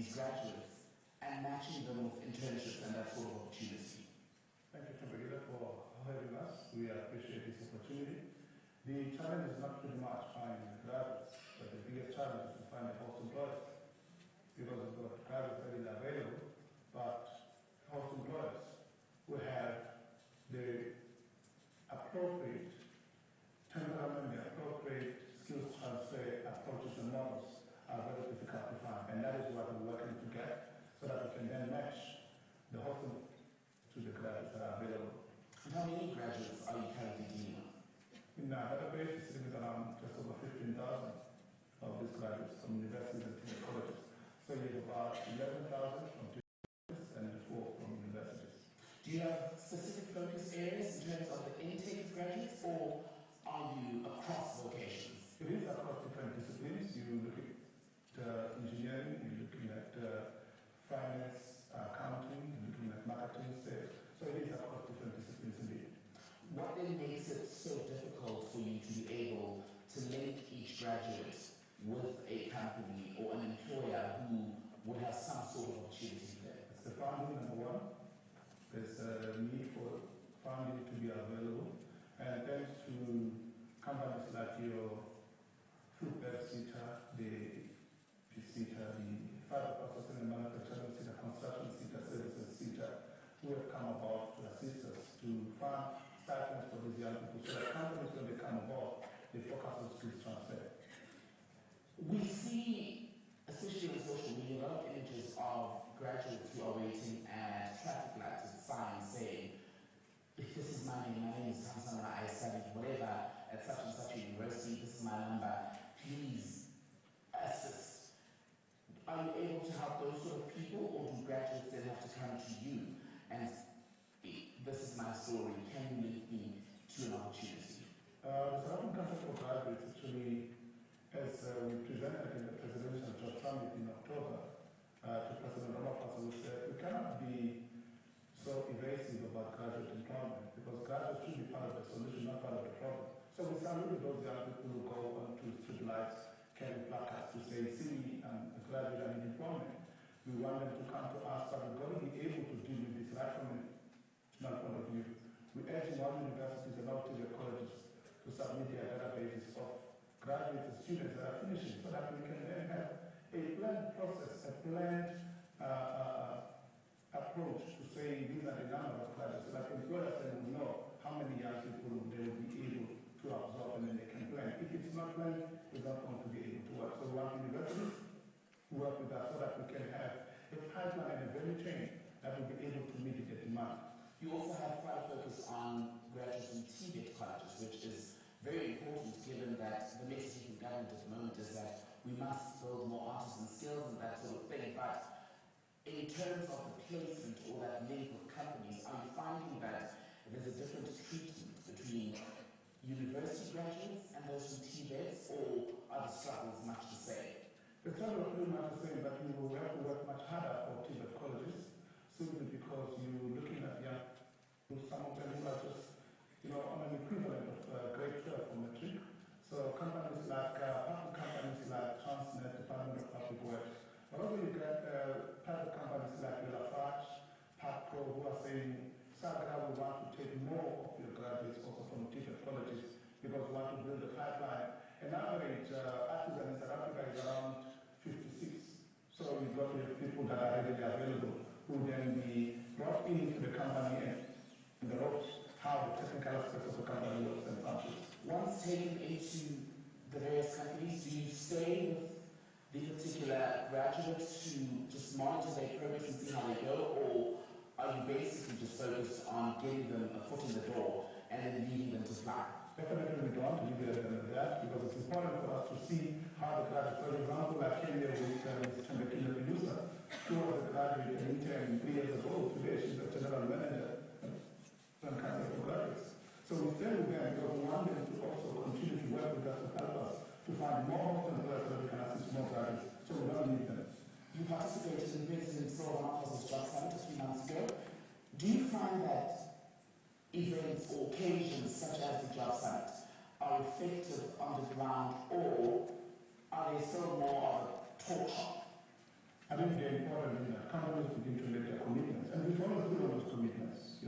these graduates and matching them with internships and that sort of opportunity? Thank you, Thamsanqa, for having us. We appreciate this opportunity. The challenge is not pretty much finding graduates, but the biggest challenge is to find the host employers. Because we've got graduates readily available, but host employers who have the appropriate temperament, the appropriate skills transfer approaches and models are very difficult to find. And that is what we're working to get so that we can then match the host to the graduates that are available. And how many graduates are you currently dealing with? In our database, it's sitting around just over 15,000 of these graduates from universities and senior colleges. So you have about 11,000 from colleges and 4 from universities. Do you have specific focus areas in terms of the intake of graduates, or are you across vocations? It is across different disciplines. You look at engineering, you're looking at finance, accounting, you're looking at marketing, sales. So it is across different disciplines indeed. What then makes it so difficult for you to be able to link each graduate with a company or an employer who would have some sort of opportunity there? It's the funding, number one. There's a need for funding to be available. And thanks to companies like your food sector, the sector, the fiber processing and manufacturing sector, construction sector, services sector, who have come about to assist us to fund stipends for these young people so that companies, when they come aboard, they focus on skills transfer. We see, especially on social media, a lot of images of graduates who are waiting at traffic lights with signs saying, "If this is my name is Thamsanqa, I studied whatever at such and such a university, this is my number, please assist." Are you able to help those sort of people, or do graduates then have to come to you and say, "This is my story, can you link me to an opportunity"? The South African Council for Graduates actually, as we presented in the Presidential Job Summit in October to President Ramaphosa, we said we cannot be so evasive about graduate employment because graduates should be part of the solution, not part of the problem. So we saluted those young people who go onto street lights, carrying placards to say, "See me, I'm a graduate, I need employment." We want them to come to us, but we've got to be able to deal with this right from a national point of view. We urge all universities and all teacher colleges to submit their databases of graduates and students that are finishing so that we can then have a planned process, a planned approach to say these are the number of graduates so that employers then will know how many young people they will be able to absorb and then they can plan. If it's not planned, we're not going to be able to work. So we want universities to work with us so that we can have a pipeline and a value chain that will be able to meet the demand. You also have quite a focus on graduates in TVET colleges, which is very important given that the message from government at the moment is that we must build more artisan skills and that sort of thing. But in terms of the placement or that link with companies, are you finding that there's a different treatment between university graduates and those from TVETs, or are the struggles much the same? The struggles are pretty much the same, but you will have to work much harder for TVET colleges simply because you're looking at young people, some of them who are just on an equivalent of grade 12 or matric. So companies like, public companies like Transnet, Department of Public Works, but also you get private companies like Lafarge, PAPCO, who are saying, "Saga, we want to take more of your graduates also from TVET colleges because we want to build a pipeline." An average artisan in South Africa is around 56. So you've got to have people that are readily available who then be brought into the company and the ropes, how the technical aspects of the company works and functions. Once taken into the various companies, do you stay with the particular graduates to just monitor their progress and see how they go, or are you basically just focused on getting them a foot in the door and then leaving them to fly? Definitely we don't leave it at that because it's important for us to see how the graduates, for example, I came here with Thamsanqa Maqubela, who was a graduate and intern 3 years ago. Today she's a general manager and Council for Graduates. So we stay with them because we want them to also continue to work with us to help us to find more options so that we can assist more graduates. So we don't need them. You participated in President Ramaphosa's Job Summit a few months ago. Do you find that events or occasions such as the Job Summit are effective on the ground, or are they still more of a talk shop? I think the important is that companies begin to make their commitments, and we follow through on those commitments.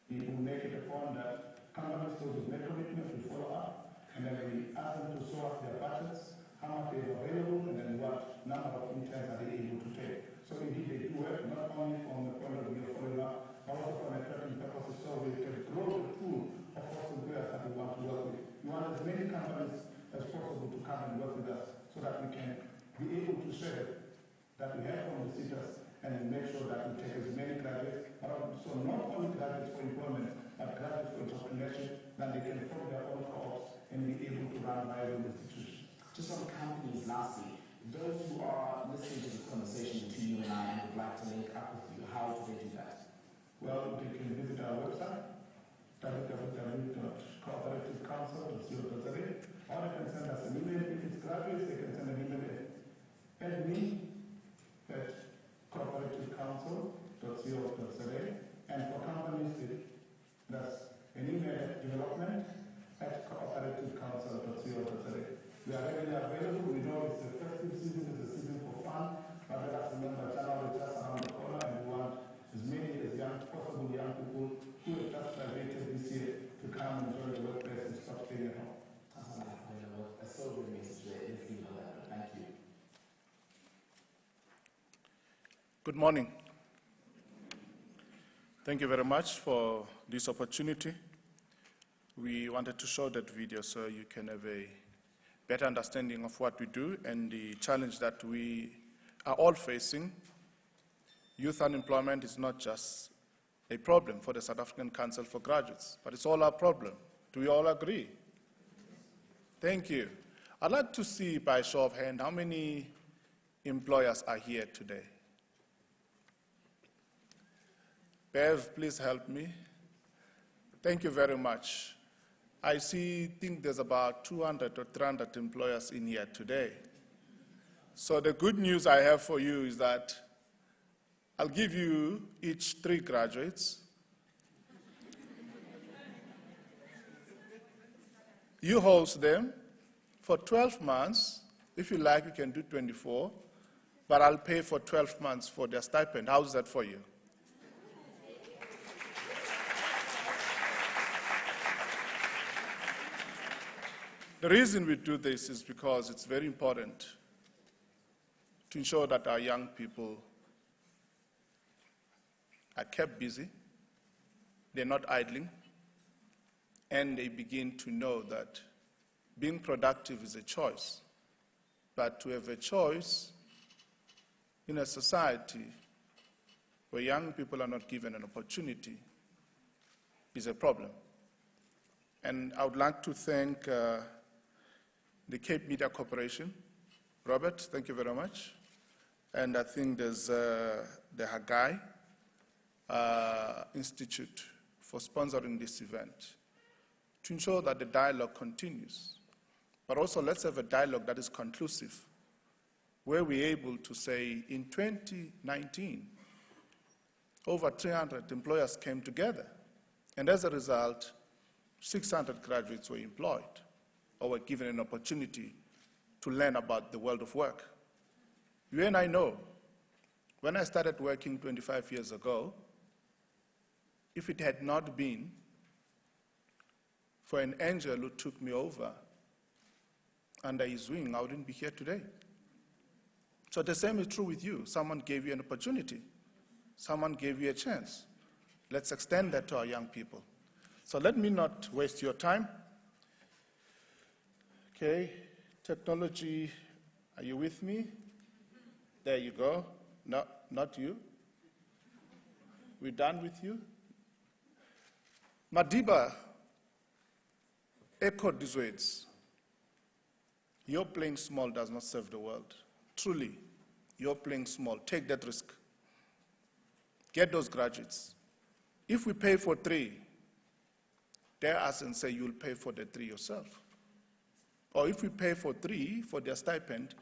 We will make it a point that companies those make commitments, we follow up, and then we ask them to show us their budgets, how much they have available, and then what number of interns are they able to take. So indeed they do work, not only from the point of view of following up, but also from attracting purposes, so we can grow the pool of foster employers that we want to work with. We want as many companies as possible to come and work with us, so that we can be able to share that we have from the seekers and make sure that we take as many graduates, so not only graduates for employment, but graduates for entrepreneurship, that they can form their own co-ops and be able to run viable institutions. Just on companies, lastly, those who are listening to this conversation between you and I and would like to link up with you, how do they do that? Well, they can visit our website, www.cooperativecouncil.co.za, or they can send us an email. If it's graduates, they can send an email at admin@cooperativecouncil.co.za, and for companies, that's an email at development@cooperativecouncil.co.za. We are readily available. We know it's the festive season, it's a season for fun, but let us remember January is just around the corner, and we want as many as possible young people who have just graduated this year to come and join the workplace and stop staying at home. A sobering message there. Thank you. Good morning. Thank you very much for this opportunity. We wanted to show that video so you can have a better understanding of what we do and the challenge that we are all facing. Youth unemployment is not just a problem for the South African Council for Graduates, but it's all our problem. Do we all agree? Thank you. I'd like to see by show of hand how many employers are here today. Bev, please help me. Thank you very much. I think there's about 200 or 300 employers in here today. So the good news I have for you is that I'll give you each 3 graduates. You host them for 12 months. If you like, you can do 24, but I'll pay for 12 months for their stipend. How's that for you? The reason we do this is because it's very important to ensure that our young people are kept busy, they're not idling, and they begin to know that being productive is a choice. But to have a choice in a society where young people are not given an opportunity is a problem. And I would like to thank the Cape Media Corporation. Robert, thank you very much. And I think there's the Hagai Institute for sponsoring this event to ensure that the dialogue continues. But also let's have a dialogue that is conclusive, where we're able to say in 2019, over 300 employers came together. And as a result, 600 graduates were employed or were given an opportunity to learn about the world of work. You and I know, when I started working 25 years ago, if it had not been for an angel who took me over under his wing, I wouldn't be here today. So the same is true with you. Someone gave you an opportunity. Someone gave you a chance. Let's extend that to our young people. So let me not waste your time. Okay, technology, are you with me? There you go. No, not you. We're done with you. Madiba echoed these words. Your playing small does not serve the world. Truly, you're playing small. Take that risk. Get those graduates. If we pay for 3, dare us and say you'll pay for the 3 yourself. Or if we pay for 3 for their stipend,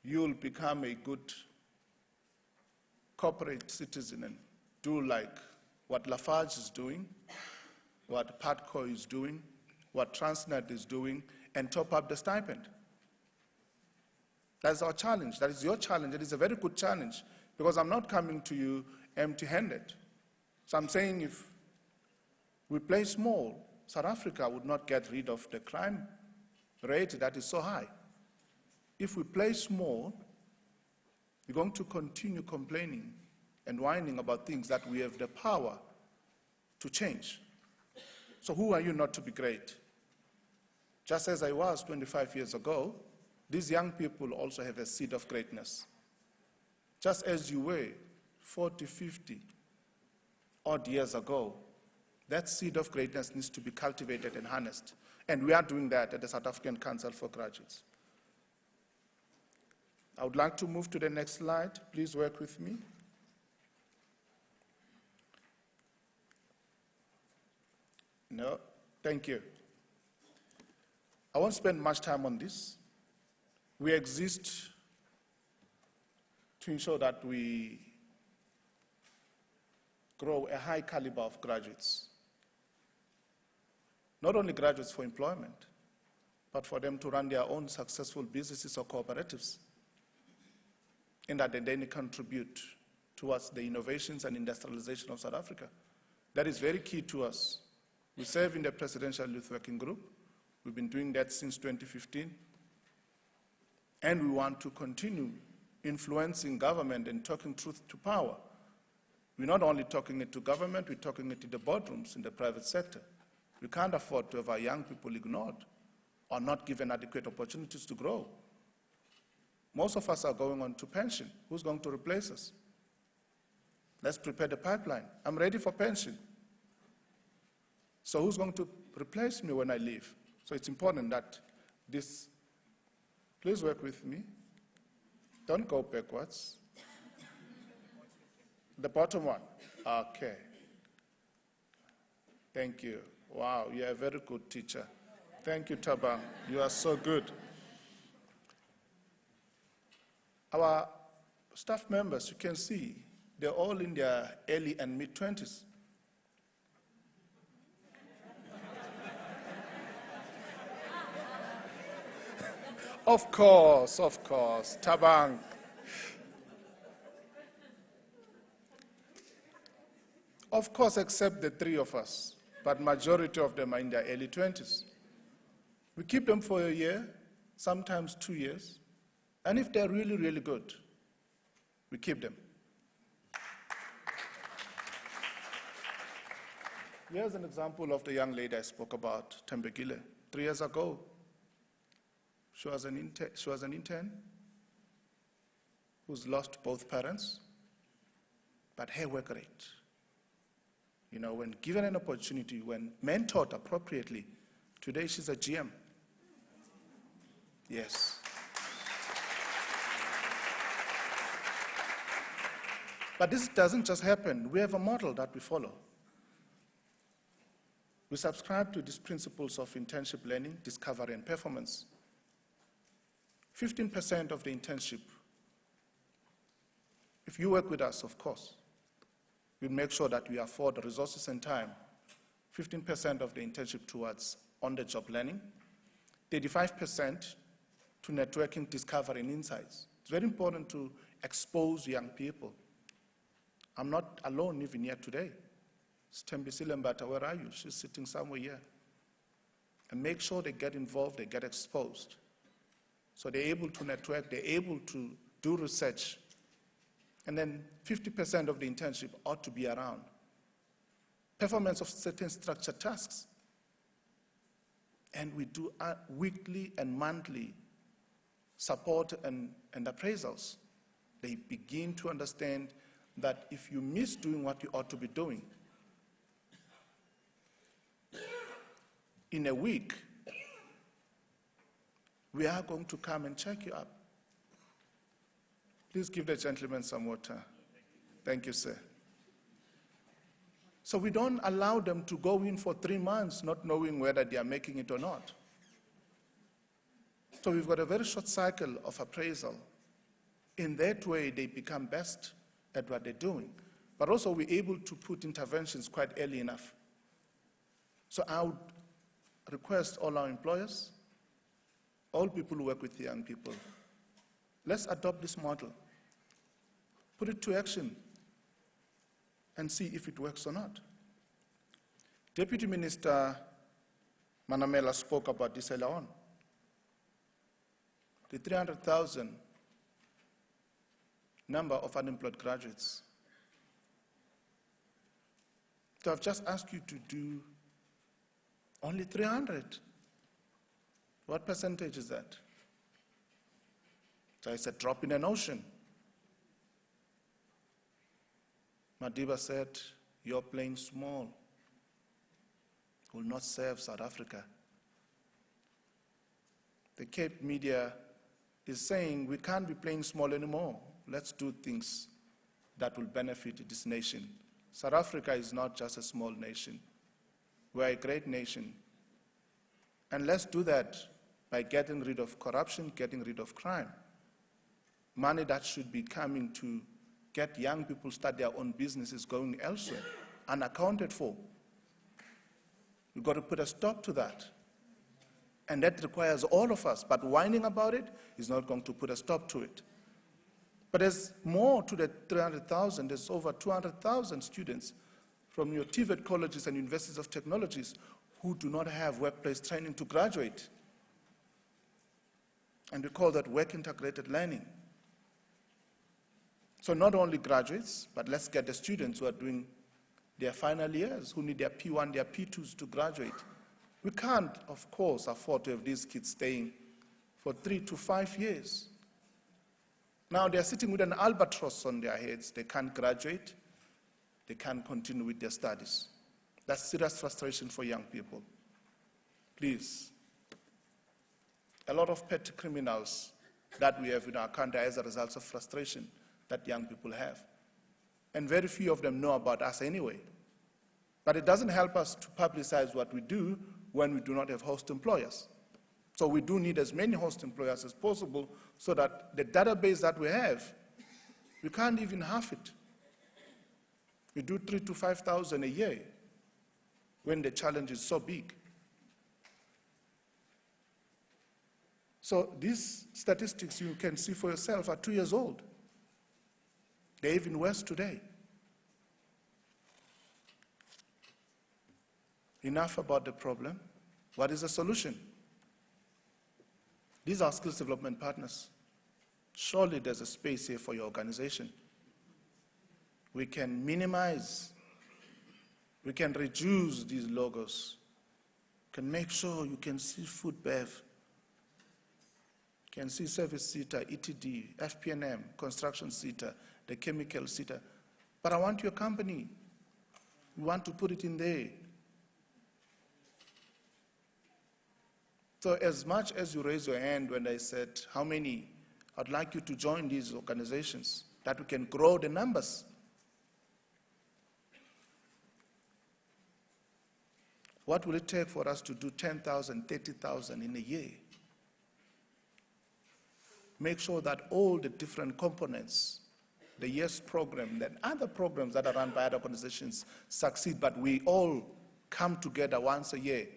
you'll become a good corporate citizen and do like what Lafarge is doing, what Patco is doing, what Transnet is doing, and top up the stipend. That's our challenge. That is your challenge. It is a very good challenge because I'm not coming to you empty-handed. So I'm saying if we play small, South Africa would not get rid of the crime rate that is so high. If we play small, we're going to continue complaining and whining about things that we have the power to change. So who are you not to be great? Just as I was 25 years ago, these young people also have a seed of greatness. Just as you were 40, 50 odd years ago, that seed of greatness needs to be cultivated and harnessed. And we are doing that at the South African Council for Graduates. I would like to move to the next slide. Please work with me. No, thank you. I won't spend much time on this. We exist to ensure that we grow a high caliber of graduates. Not only graduates for employment, but for them to run their own successful businesses or cooperatives, and that they then contribute towards the innovations and industrialization of South Africa. That is very key to us. We serve in the Presidential Youth Working Group. We've been doing that since 2015. And we want to continue influencing government and talking truth to power. We're not only talking it to government, we're talking it to the boardrooms in the private sector. We can't afford to have our young people ignored or not given adequate opportunities to grow. Most of us are going on to pension. Who's going to replace us? Let's prepare the pipeline. I'm ready for pension. So who's going to replace me when I leave? So it's important that this, please work with me. Don't go backwards. The bottom one. Okay. Thank you. Wow, you're a very good teacher. Thank you, Tabang. You are so good. Our staff members, you can see, they're all in their early and mid-20s. Of course, Tabang. Of course, except the three of us, but majority of them are in their early 20s. We keep them for a year, sometimes 2 years, and if they're really, really good, we keep them. Here's an example of the young lady I spoke about, Thembekile. 3 years ago, she was an intern who's lost both parents, but her work rate, you know, when given an opportunity, when mentored appropriately, today she's a GM. Yes. But this doesn't just happen. We have a model that we follow. We subscribe to these principles of internship learning, discovery, and performance. 15% of the internship, if you work with us, of course, we'll make sure that we afford the resources and time. 15% of the internship towards on-the-job learning, 35% to networking, discovery, and insights. It's very important to expose young people. I'm not alone even here today. Stembisile Mbata, where are you? She's sitting somewhere here. And make sure they get involved, they get exposed. So they're able to network, they're able to do research. And then 50% of the internship ought to be around performance of certain structured tasks. And we do weekly and monthly support and appraisals. They begin to understand that if you miss doing what you ought to be doing, in a week, we are going to come and check you up. Please give the gentleman some water. Thank you, sir. So we don't allow them to go in for 3 months not knowing whether they are making it or not. So we've got a very short cycle of appraisal. In that way, they become best at what they're doing. But also we're able to put interventions quite early enough. So I would request all our employers, all people who work with young people, let's adopt this model, put it to action, and see if it works or not. Deputy Minister Manamela spoke about this earlier on. The 300,000 number of unemployed graduates. So I've just asked you to do only 300. What percentage is that? So it's a drop in an ocean. Madiba said, you're playing small. Will not serve South Africa. The Cape media is saying we can't be playing small anymore. Let's do things that will benefit this nation. South Africa is not just a small nation. We're a great nation. And let's do that by getting rid of corruption, getting rid of crime. Money that should be coming to get young people start their own businesses going elsewhere, unaccounted for. We've got to put a stop to that. And that requires all of us. But whining about it is not going to put a stop to it. But there's more to the 300,000. There's over 200,000 students from your TVET colleges and universities of technologies who do not have workplace training to graduate. And we call that work-integrated learning. So not only graduates, but let's get the students who are doing their final years, who need their P1, their P2s to graduate. We can't, of course, afford to have these kids staying for 3 to 5 years. Now they're sitting with an albatross on their heads. They can't graduate. They can't continue with their studies. That's serious frustration for young people. Please. A lot of petty criminals that we have in our country as a result of frustration that young people have. And very few of them know about us anyway. But it doesn't help us to publicize what we do when we do not have host employers. So we do need as many host employers as possible so that the database that we have, we can't even half it. We do 3,000 to 5,000 a year when the challenge is so big. So these statistics you can see for yourself are 2 years old. They're even worse today. Enough about the problem. What is the solution? These are skills development partners. Surely there's a space here for your organization. We can minimize, we can reduce these logos, can make sure you can see food bev, can see service sector, ETD, FPNM, construction sector, the chemical sector. But I want your company. We want to put it in there. So as much as you raise your hand when I said how many, I'd like you to join these organizations that we can grow the numbers. What will it take for us to do 10,000, 30,000 in a year? Make sure that all the different components, the YES program, and other programs that are run by other organizations succeed, but we all come together once a year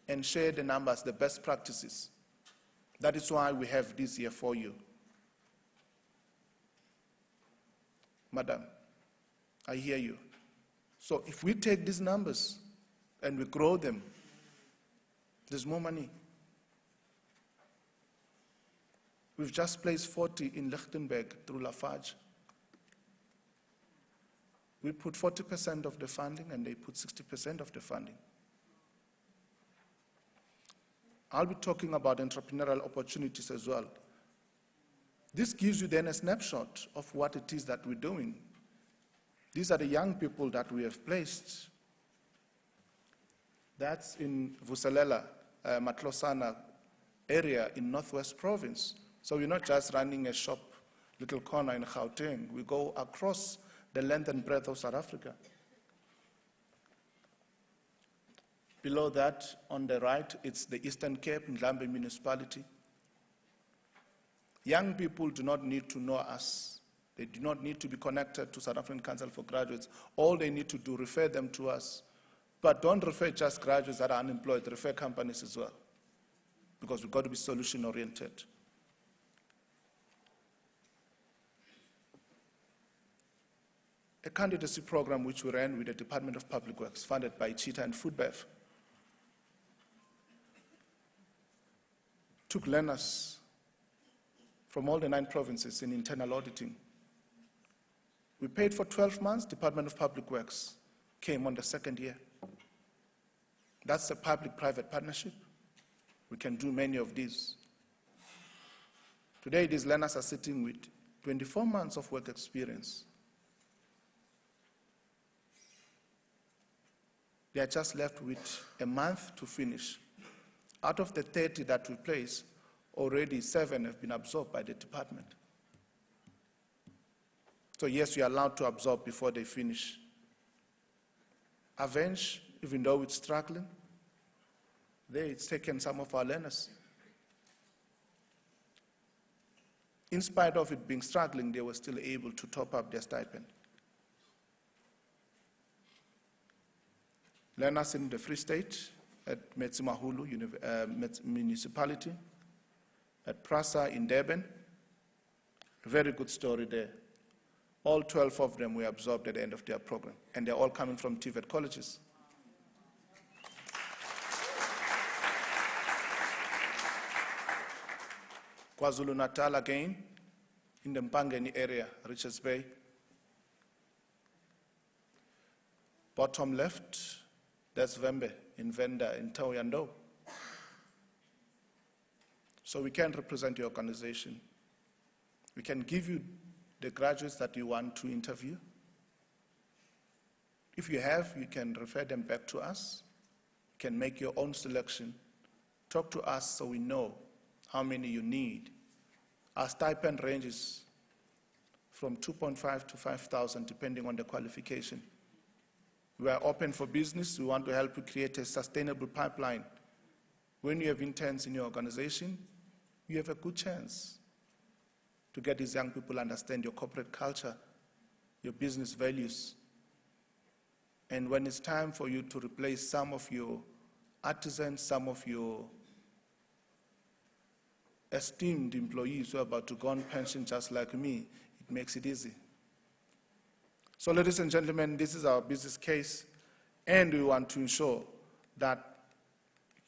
and share the numbers, the best practices. That is why we have this here for you. Madam, I hear you. So if we take these numbers and we grow them, there's more money. We've just placed 40 in Lichtenberg through Lafarge. We put 40% of the funding and they put 60% of the funding. I'll be talking about entrepreneurial opportunities as well. This gives you then a snapshot of what it is that we're doing. These are the young people that we have placed. That's in Vuselela, Matlosana area in Northwest Province. So we're not just running a shop, little corner in Gauteng. We go across the length and breadth of South Africa. Below that, on the right, it's the Eastern Cape, Ndlambe municipality. Young people do not need to know us. They do not need to be connected to South African Council for Graduates. All they need to do, refer them to us. But don't refer just graduates that are unemployed, refer companies as well. Because we've got to be solution-oriented. a candidacy program which we ran with the Department of Public Works, funded by Cheetah and FoodBev. Took learners from all the 9 provinces in internal auditing. We paid for 12 months, Department of Public Works came on the 2nd year. That's a public-private partnership. We can do many of these. Today, these learners are sitting with 24 months of work experience. They are just left with a month to finish. Out of the 30 that we placed, already 7 have been absorbed by the department. So yes, we are allowed to absorb before they finish. Avenge, even though it's struggling, there it's taken some of our learners. In spite of it being struggling, they were still able to top up their stipend. Learners in the Free State, at Metsimahulu Municipality, at Prasa in Durban, very good story there. All 12 of them were absorbed at the end of their program, and they're all coming from TVET colleges. KwaZulu-Natal again, in the Mpangeni area, Richards Bay. Bottom left, that's Vembe in Venda in Tauyando. So we can represent your organization. We can give you the graduates that you want to interview. If you have, you can refer them back to us. You can make your own selection. Talk to us so we know how many you need. Our stipend ranges from 2.5 to 5,000 depending on the qualification. We are open for business. We want to help you create a sustainable pipeline. When you have interns in your organization, you have a good chance to get these young people to understand your corporate culture, your business values. And when it's time for you to replace some of your artisans, some of your esteemed employees who are about to go on pension just like me, it makes it easy. So ladies and gentlemen, this is our business case, and we want to ensure that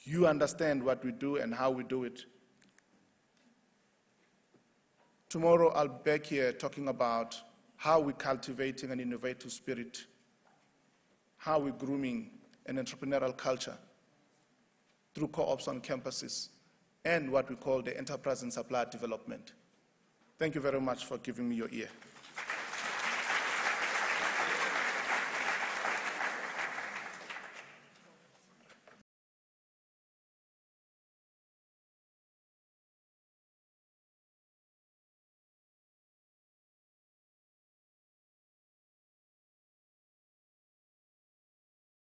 you understand what we do and how we do it. Tomorrow I'll be back here talking about how we're cultivating an innovative spirit, how we're grooming an entrepreneurial culture through co-ops on campuses, and what we call the enterprise and supplier development. Thank you very much for giving me your ear.